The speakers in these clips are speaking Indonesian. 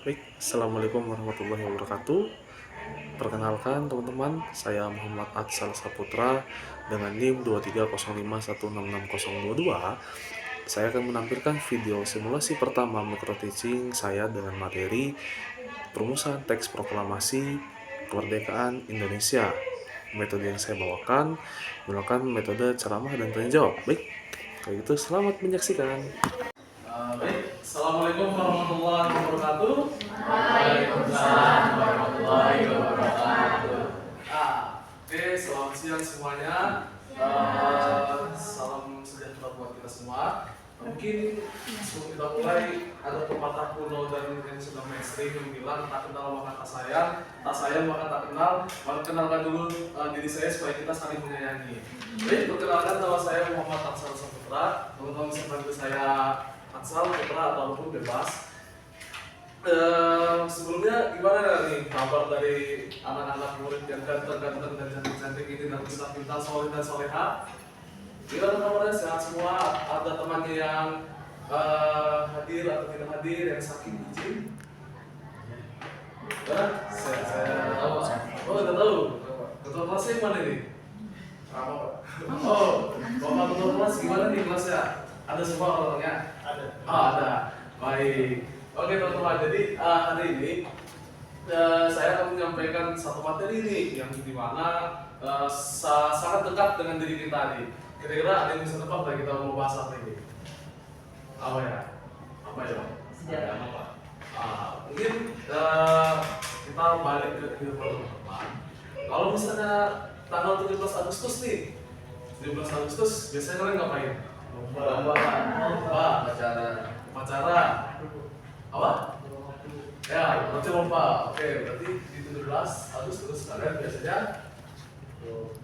Baik, Assalamualaikum warahmatullahi wabarakatuh. Perkenalkan teman-teman, saya Muhammad Atsal Saputra dengan NIM 230516622. Saya akan menampilkan video simulasi pertama micro teaching saya dengan materi perumusan teks proklamasi kemerdekaan Indonesia. Metode yang saya bawakan menggunakan metode ceramah dan tanya jawab. Baik, kalau gitu selamat menyaksikan. Baik, Assalamualaikum warahmatullahi wabarakatuh. Waalaikumsalam warahmatullahi wabarakatuh. Oke, selamat siang semuanya. Salam sejahtera buat kita semua. Mungkin sebelum kita mulai, ada pepatah kuno dan yang sudah mainstream yang bilang tak kenal maka tak sayang, tak sayang maka tak kenal. Maka kenalkan dulu diri saya supaya kita saling menyayangi. Baik, perkenalkan nama saya Muhammad Atsal Saputra. Teman-teman bisa panggil saya Atsal Putra ataupun bebas. Sebelumnya gimana nih kabar dari anak-anak murid yang ganteng-ganteng dan cantik-cantik ini dan pintar-pintar, soleh dan soleha? Gimana kabarnya? Sehat semua? Ada temannya yang hadir atau tidak hadir, yang sakit izin? Saya tahu. Oh, tidak tahu. Ketua kelasnya mana ini? Apa? Oh, bapak ketua kelas gimana nih kelasnya? Ada semua orangnya? Ada. Oh, ada. Baik. Oke teman-teman, jadi hari ini saya akan menyampaikan satu materi nih yang dimana sangat dekat dengan diri kita nih. Kira-kira ada yang bisa tebak nggak kita mau bahas apa ini? Apa ya? Apa ya? Sejarah. Apa? Mungkin kita balik ke kehidupan teman-teman. Kalau misalnya tanggal 17 Agustus nih, 17 Agustus biasanya kalian ngapain? Lomba. Upacara. Apa? Ya, berarti lomba. Oke, berarti di 17 Agustus kalian biasanya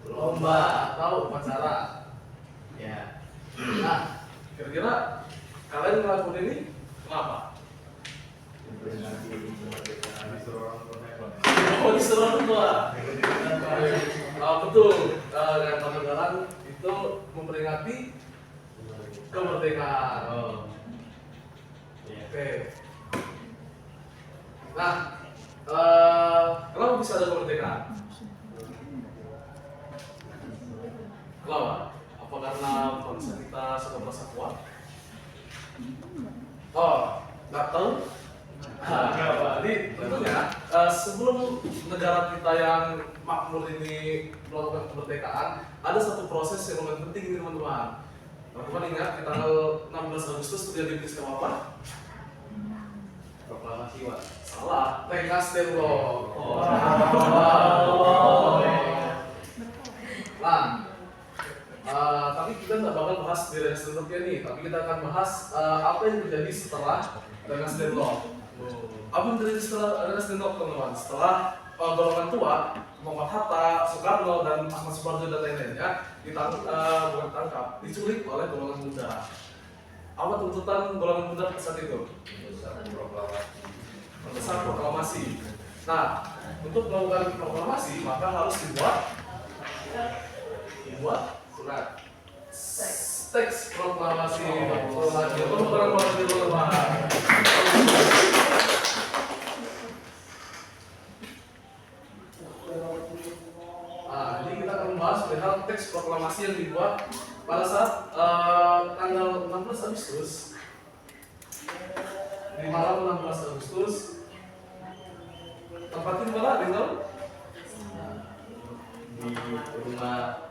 lomba atau upacara. Ya. Nah, kira-kira kalian ngelakuin ini kenapa? Oh, disuruh orang tua. Betul. Yang tanggal itu memperingati kemerdekaan. Oke. Nah, kenapa bisa ada kemerdekaan? Kenapa? Apa karena bangsa kita sudah merasa kuat? Oh, nggak tahu? Jadi tentunya sebelum negara kita yang makmur ini melakukan kemerdekaan, ada satu proses yang paling penting ini teman-teman. Teman-teman ingat di tanggal 16 Agustus terjadi peristiwa apa? Proklamasi, Pak. Salah, Nasdem loh. Nah, tapi kita nggak bakal bahas di Nasdem nih, tapi kita akan bahas apa yang terjadi setelah Nasdem Law. Apa yang terjadi setelah Nasdem Law, teman-teman? Setelah golongan tua, Muhammad Hatta, Soekarno, dan Ahmad Suparjo dan lain-lainnya ditangkap, diculik oleh golongan muda. Apa tuntutan golongan muda saat itu? Besar proklamasi. Nah, untuk melakukan proklamasi maka harus dibuat surat teks proklamasi. Jadi kita akan membahas perihal teks proklamasi yang dibuat pada saat tanggal 16 Agustus. Di malam 16 Agustus, tempatnya di mana? Di rumah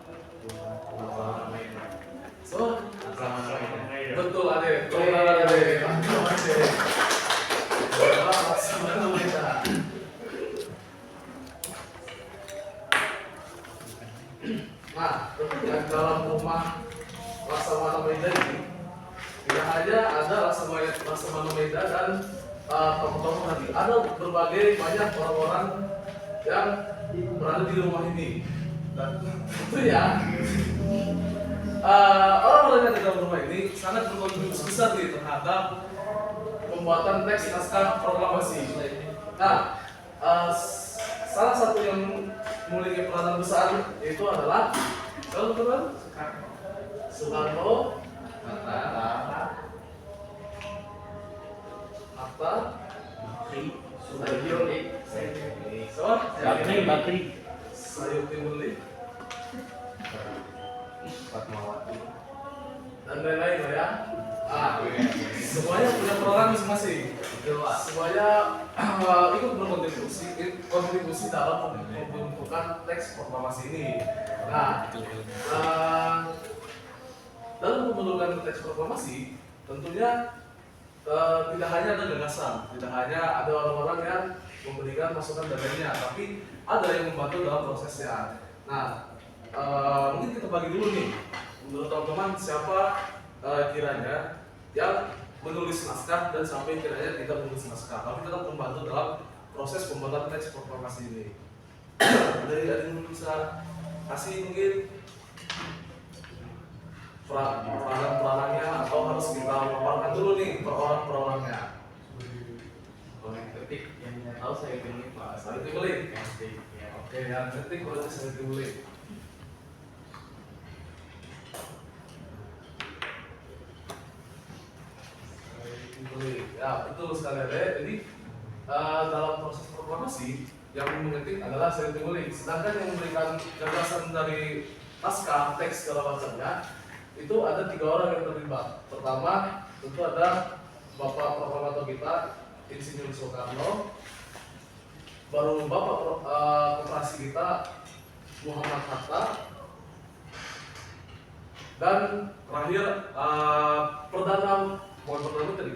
so, Ramai. betul Ade. Ade. Nah, tentunya dalam rumah Laksamana Maida ini tidak hanya ada Laksamana Maida dan tokoh-tokoh tadi, ada berbagai banyak orang-orang yang berada di rumah ini. Dan tentunya orang-orang yang di dalam rumah ini sangat berkontribusi besar nih terhadap pembuatan teks naskah proklamasi. Nah, salah satu yang memiliki peranan besar itu adalah Soekarno, Hatta, Bakri. Sayuti Muli, Fatmawati. dan lain-lain lah ya. Semuanya punya peran masing-masing. Semuanya ikut kontribusi dalam pembentukan teks proklamasi ini. Nah, dalam pembentukan teks proklamasi tentunya tidak hanya ada gagasan, tidak hanya ada orang-orang yang memberikan masukan dan lainnya, tapi ada yang membantu dalam prosesnya. Nah, mungkin kita bagi dulu nih, menurut teman-teman siapa kiranya yang menulis naskah dan siapa yang kiranya tidak menulis naskah, tapi tetap membantu dalam proses pembuatan teks proklamasi ini. Dari yang bisa kasih mungkin peranan-peranannya atau harus kita paparkan dulu nih per orang-orangnya. Ketik yang tahu saya pilih Pak. Saya pilih. Ya. Oke, yang ketik berarti saya pilih. Ya, betul sekali ya. Jadi dalam proses proklamasi yang mengetik adalah saya pilih. Sedangkan yang memberikan gagasan dari naskah teks segala macamnya itu ada 3 orang yang terlibat. Pertama tentu ada Bapak Proklamator kita Insinyur Soekarno, baru Bapak Koperasi kita Muhammad Hatta, dan terakhir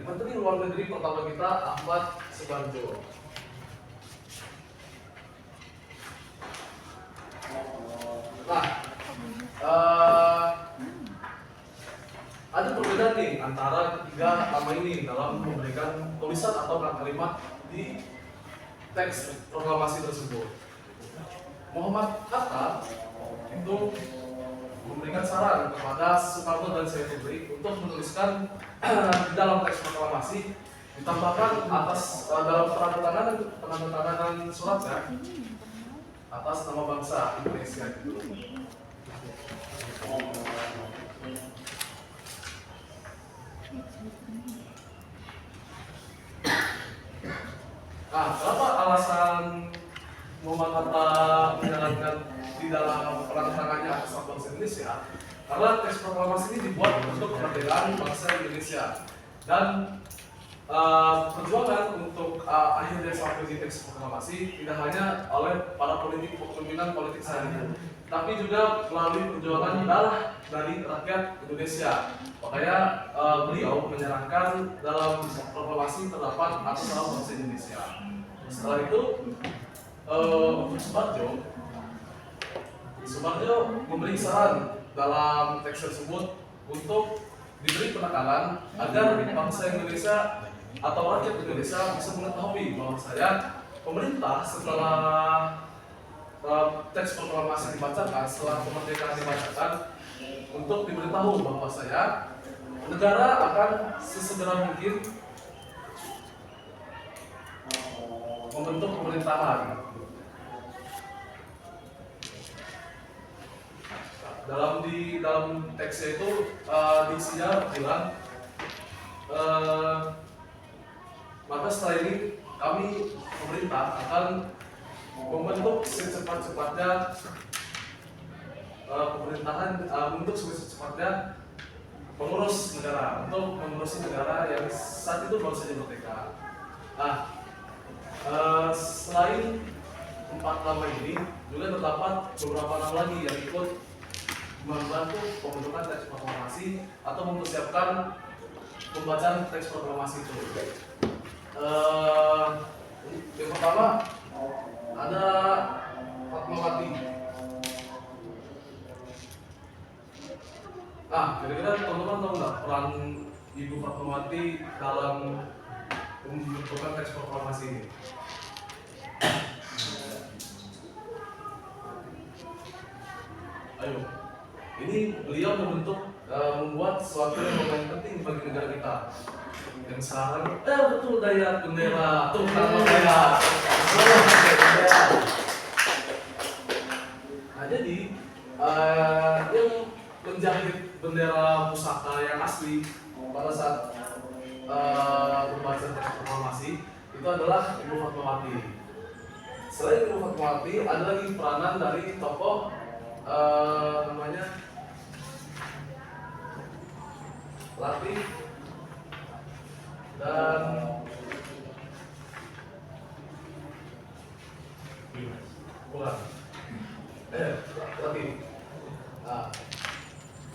Menteri Luar Negeri pertama kita Ahmad Subarjo. Nah, ada perbedaan nih antara ketiga nama ini dalam memberikan tulisan atau kalimat di teks proklamasi tersebut. Muhammad Hatta itu memberikan saran kepada Soekarno dan Saifullah untuk menuliskan di dalam teks proklamasi ditambahkan atas dalam penandatanganan suratnya atas nama bangsa Indonesia gitu. Nah, kenapa alasan Muhammad Hatta menjalankan di dalam penandatangannya atas nama bangsa Indonesia? Karena teks proklamasi ini dibuat untuk kemerdekaan bangsa Indonesia dan perjuangan untuk akhirnya sampai di teks proklamasi tidak hanya oleh para pemimpinan politik saat itu, tapi juga melalui perjuangan darah dari rakyat Indonesia. Makanya beliau menyarankan dalam proklamasi terdapat atas nama bangsa Indonesia. Setelah itu Subarjo memberi saran dalam teks tersebut untuk diberi penekanan agar bangsa Indonesia atau rakyat Indonesia bisa mengetahui bahwa pemerintah setelah teks proklamasi dibacakan, setelah kemerdekaan dibacakan, untuk diberitahu bahwa negara akan sesegera mungkin membentuk pemerintahan. Dalam teksnya itu diksinya bilang maka setelah ini kami pemerintah akan membentuk secepat-cepatnya pemerintahan untuk secepat-cepatnya pengurus negara untuk mengurusi negara yang saat itu baru saja merdeka. Nah, selain 4 nama ini juga terdapat beberapa nama lagi yang ikut membantu pembentukan teks proklamasi atau mempersiapkan pembacaan teks proklamasi itu. Yang pertama ada Fatmawati. Nah, kira-kira teman-teman tahu nggak peran Ibu Fatmawati dalam pembentukan teks proklamasi ini? Ayo, ini beliau membuat sesuatu yang paling penting bagi negara kita. Yang sekarang, betul daya bendera, tuh nama bendera. Nah, jadi yang menjahit bendera pusaka yang asli pada saat pembacaan teks proklamasi itu adalah Ibu Fatmawati. Selain Ibu Fatmawati, ada lagi peranan dari tokoh namanya Latif dan bukan Latif. Nah,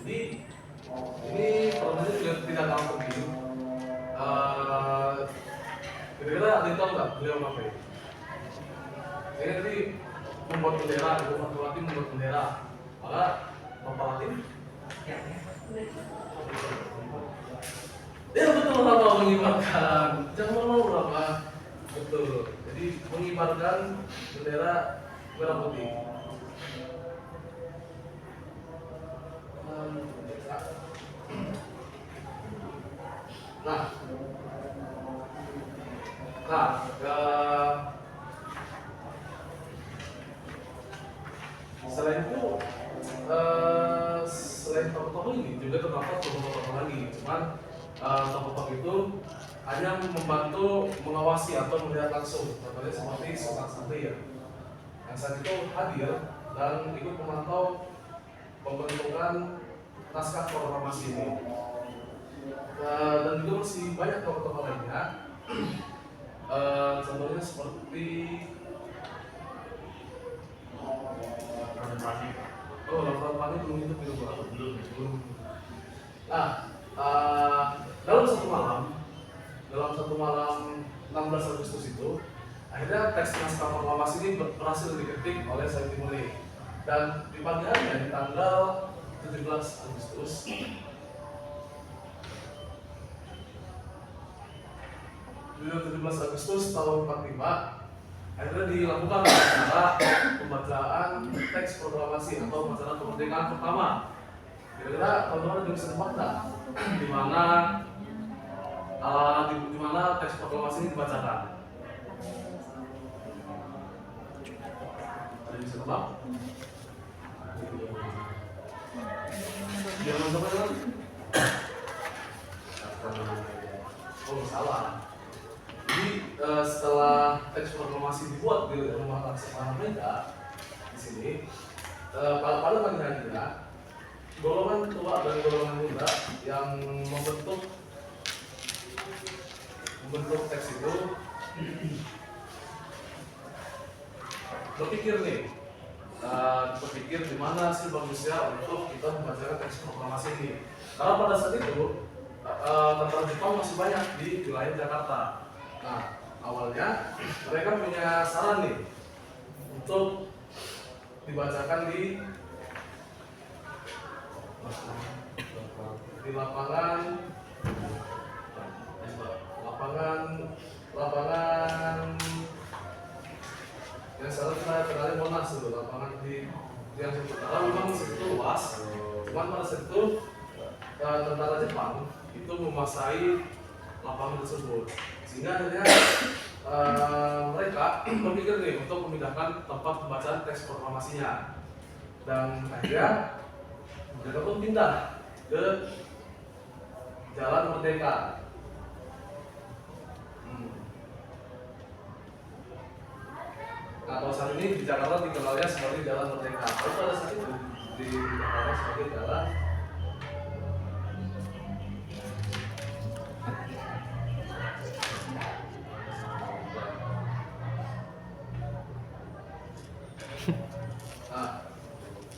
jadi ini peranannya juga tidak terlalu penting. Kira-kira ada yang tahu nggak beliau ngapain? Ini tadi membuat bendera, Ibu Fatmawati membuat bendera. Maka Bapak Latif ya betul Bapak mengibarkan. Jangan mau Bapak. Betul. Jadi mengibarkan bendera merah putih. Selain itu, selain tokoh-tokoh ini juga terdapat tokoh-tokoh lagi. Cuman tokoh-tokoh itu hanya membantu mengawasi atau melihat langsung, contohnya seperti Sultan Syahrir yang saat itu hadir dan ikut memantau pembentukan naskah proklamasi ini. Dan juga masih banyak tokoh-tokoh lainnya. Contohnya seperti Laporan Pani belum itu belum. Nah, dalam satu malam 16 Agustus itu, akhirnya teks naskah proklamasi ini berhasil diketik oleh Said Timurri. Dan di pagi harinya di tanggal 17 Agustus tahun 45 akhirnya dilakukan acara pembacaan teks proklamasi atau acara kemerdekaan pertama. Kira-kira teman-teman ada bisa nebak nggak di mana teks proklamasi ini dibacakan? Ada yang bisa nebak? Dia mau coba kan? Oh salah. Jadi setelah teks proklamasi dibuat di rumah Laksamana Mega di sini, pada pagi harinya golongan tua dan golongan muda yang membentuk teks itu berpikir di mana sih bagusnya untuk kita membacakan teks proklamasi ini. Karena pada saat itu tentara Jepang masih banyak di wilayah Jakarta. Nah, awalnya mereka punya saran nih untuk dibacakan di lapangan yang salah kita kenali Monas dulu, lapangan di yang sementara memang segitu luas. Cuman pada saat itu tentara Jepang itu menguasai lapangan tersebut, sehingga akhirnya mereka berpikir nih untuk memindahkan tempat pembacaan teks proklamasinya, dan akhirnya mereka pun pindah ke Jalan Merdeka. Nah, kalau saat ini di Jakarta dikenalnya sebagai Jalan Merdeka. Tapi pada saat itu di Jakarta sebagai Jalan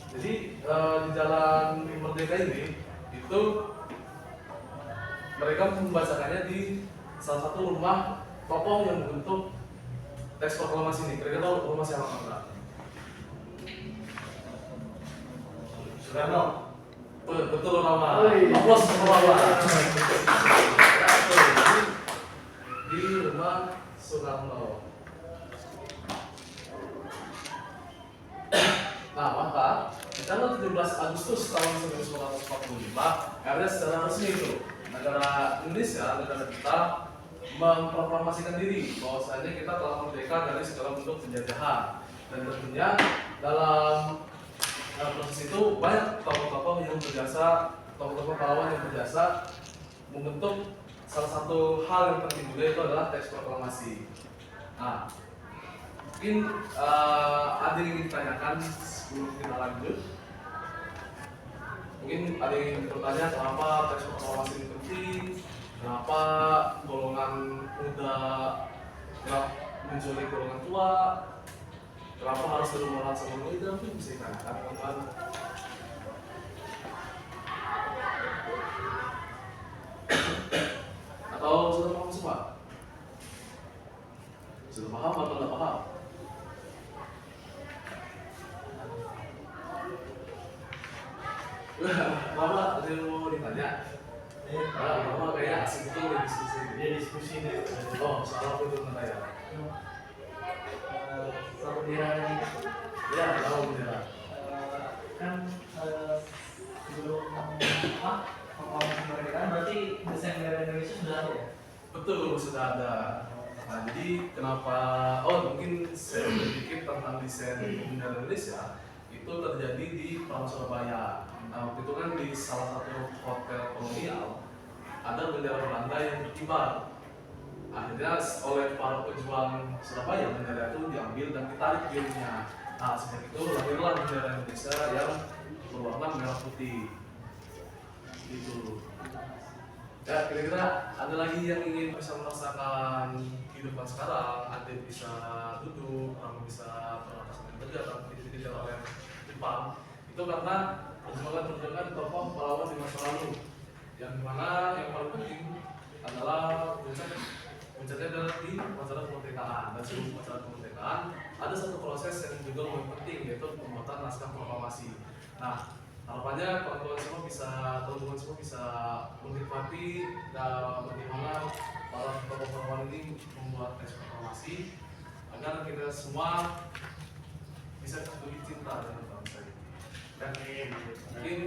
jadi di Jalan Merdeka ini itu mereka membacakannya di salah satu rumah tokoh yang membentuk teks proklamasi ini. Kira-kira tahu rumah siapa enggak? Soekarno. Betul Rama. Aplaus untuk Rama. Di rumah Soekarno. Nah, maka di tanggal 17 Agustus tahun 1945, akhirnya secara resmi itu negara Indonesia, negara kita memproklamasikan diri bahwasanya kita telah merdeka dari segala bentuk penjajahan. Dan tentunya dalam proses itu banyak tokoh-tokoh yang berjasa, tokoh-tokoh pahlawan yang berjasa membentuk salah satu hal yang penting juga itu adalah teks proklamasi. Nah, mungkin ada yang ingin ditanyakan sebelum kita lanjut. Mungkin ada yang ingin bertanya kenapa teks proklamasi ini penting, kenapa golongan muda kerap menculik golongan tua, kenapa harus berhubungan sama itu, mungkin bisa ditanyakan teman-teman. Atau sudah paham semua? Sudah paham atau tidak paham? Mama ada yang mau ditanya? Mama kayak asik betul nih diskusi. Dia diskusi deh. Oh, soal apa itu tanya ya? Soal bendera tadi. Ya, tahu bendera. Kan sebelum proklamasi kemerdekaan berarti desain bendera Indonesia sudah ada ya? Betul, sudah ada. Nah, jadi kenapa? Oh, mungkin saya sedikit tentang desain bendera Indonesia itu terjadi di Perahu Surabaya. Nah, waktu itu kan di salah satu hotel kolonial ada bendera Belanda yang berkibar. Akhirnya oleh para pejuang Surabaya bendera itu diambil dan ditarik birunya. Nah, sejak itu lahirlah bendera Indonesia yang berwarna merah putih. Itu. Ya, kira-kira ada lagi yang ingin bisa merasakan kehidupan sekarang, ada yang bisa duduk, orang bisa bernafas dengan tegak, tapi tidak oleh Jepang. Itu karena perjuangan tokoh pahlawan di masa lalu, yang dimana yang paling penting adalah puncaknya adalah di upacara kemerdekaan. Dan sebelum upacara kemerdekaan ada satu proses yang juga lebih penting, yaitu pembuatan naskah proklamasi. Nah, harapannya teman-teman semua bisa menikmati bagaimana para tokoh pahlawan ini membuat teks proklamasi agar kita semua bisa lebih cinta dengan bangsa ini. Dan mungkin